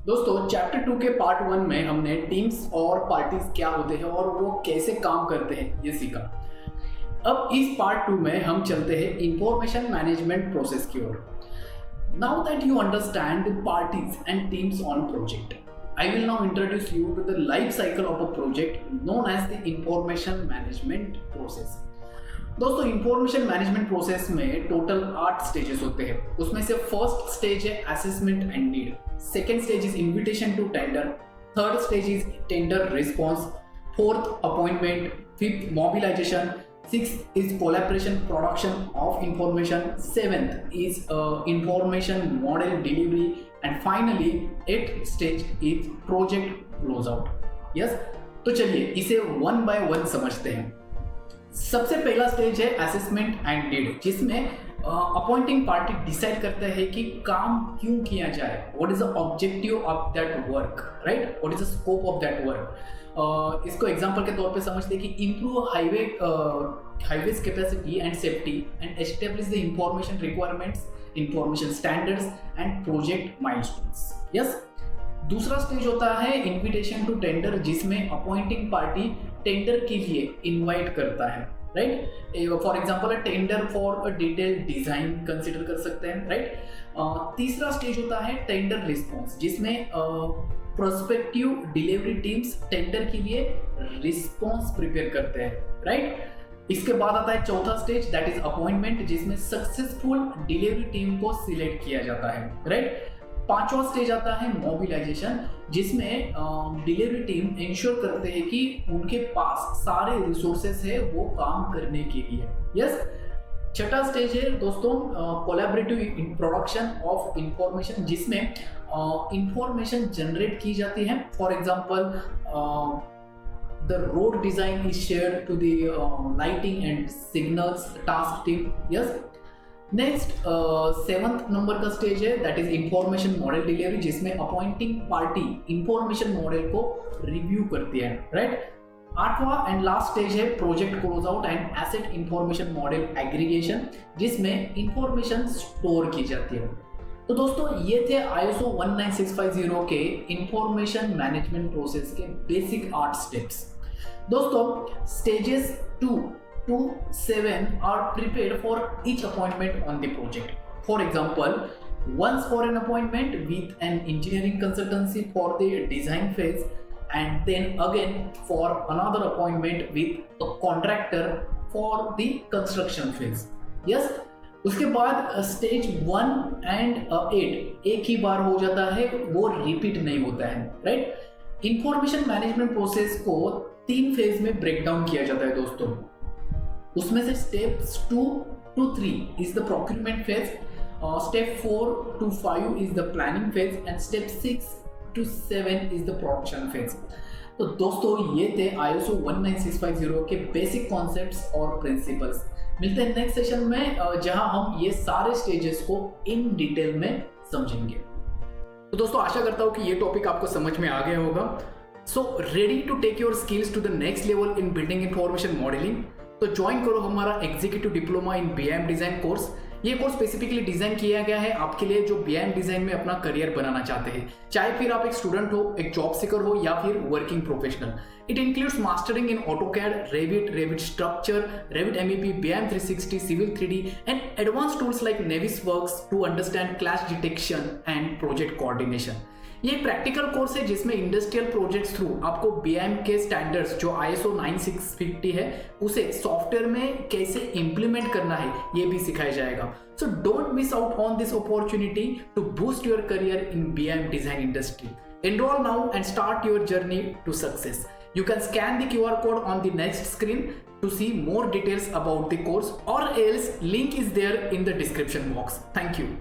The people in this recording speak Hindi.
दोस्तों चैप्टर 2 के पार्ट 1 में हमने टीम्स और पार्टीज क्या होते हैं और वो कैसे काम करते हैं ये सीखा। अब इस पार्ट 2 में हम चलते हैं इंफॉर्मेशन मैनेजमेंट प्रोसेस की ओर। Now that you understand the parties and teams on a project, I will now introduce you to the life cycle of a project known as the information management process। दोस्तों इंफॉर्मेशन मैनेजमेंट प्रोसेस में टोटल 8 स्टेजेस होते हैं। उसमें से फर्स्ट स्टेज है assessment and need, second stage is invitation to tender, third stage is tender response, fourth appointment, fifth mobilisation, sixth is collaboration production of information, seventh is information model delivery and finally eight stage is project close out. Yes, तो चलिए इसे वन बाय वन समझते हैं। सबसे पहला स्टेज है असेसमेंट एंड नीड, जिसमें अपॉइंटिंग पार्टी डिसाइड करता है कि काम क्यों किया जाए, what is the objective of that work, right, what is the scope of that work. इसको एग्जांपल के तौर पे समझते हैं कि improve highways capacity and safety and establish the information requirements, information standards and project milestones. Yes, दूसरा स्टेज होता है इन्विटेशन टू टेंडर, जिसमें अपॉइंटिंग पार्टी टेंडर के लिए इनवाइट करता है, right. For example tender for a detail design consider कर सकते हैं, राइट। तीसरा स्टेज होता है टेंडर रिस्पॉन्स, जिसमें प्रोस्पेक्टिव डिलीवरी टीम्स टेंडर के लिए रिस्पॉन्स प्रिपेयर करते हैं, राइट। इसके बाद आता है चौथा स्टेज दैट इज अपॉइंटमेंट, जिसमें सक्सेसफुल डिलीवरी टीम को सिलेक्ट किया जाता है, राइट। पांचवा स्टेज आता है मोबिलाइजेशन, जिसमें डिलीवरी टीम इंश्योर करते हैं कि उनके पास सारे रिसोर्सेस है वो काम करने के लिए। यस, छठा स्टेज है दोस्तों कोलैबोरेटिव प्रोडक्शन ऑफ इंफॉर्मेशन, जिसमें इंफॉर्मेशन जनरेट की जाती है। For example the road design is shared to the lighting and signals task team। yes, next seventh number का स्टेज है that is information model delivery, जिसमें अपॉइंटिंग पार्टी इंफॉर्मेशन मॉडल को रिव्यू करती है, राइट। आठवां एंड लास्ट स्टेज है project close out and asset information model aggregation, जिसमें इंफॉर्मेशन स्टोर की जाती है। तो दोस्तों ये थे ISO 19650 के इंफॉर्मेशन मैनेजमेंट प्रोसेस के बेसिक 8 स्टेप्स। दोस्तों stages 2 to 7 are prepared for each appointment on the project. For example, once for an appointment with an engineering consultancy for the design phase, and then again for another appointment with a contractor for the construction phase. Yes, उसके बाद स्टेज 1 and 8 एक ही बार हो जाता है, वो रिपीट नहीं होता है, राइट। इंफॉर्मेशन मैनेजमेंट प्रोसेस को 3 फेज में ब्रेक डाउन किया जाता है दोस्तों। उसमें से steps 2 to 3 is the procurement phase, step 4 to 5 is the planning phase and step 6 to 7 is the production phase। तो दोस्तों ये थे ISO 19650 के बेसिक कॉन्सेप्ट्स और प्रिंसिपल्स। मिलते हैं नेक्स्ट सेशन में जहां हम ये सारे स्टेजेस को इन डिटेल में समझेंगे। तो दोस्तों आशा करता हूं कि ये टॉपिक आपको समझ में आ गया होगा। So ready to take your skills to the next level in building information modelling, तो ज्वाइन करो हमारा executive diploma in BIM design course. ये कोर्स स्पेसिफिकली डिजाइन किया गया है आपके लिए जो BIM डिजाइन में अपना करियर बनाना चाहते हैं, चाहे फिर आप एक स्टूडेंट हो, एक जॉब सीकर हो या फिर working professional. It includes mastering in AutoCAD, Revit Structure, Revit MEP, BIM 360, Civil 3D and advanced tools like Navisworks to understand clash detection and project coordination। ये एक प्रैक्टिकल कोर्स है जिसमें इंडस्ट्रियल प्रोजेक्ट्स थ्रू आपको BIM के स्टैंडर्ड्स जो ISO 9650 है उसे सॉफ्टवेयर में कैसे इंप्लीमेंट करना है ये भी सिखाया जाएगा। So don't miss out on this opportunity to boost your career in BIM design industry. Enroll now and start your journey to success. You can scan the QR code on the next screen to see more details about the course, or else link is there in the description box. Thank you.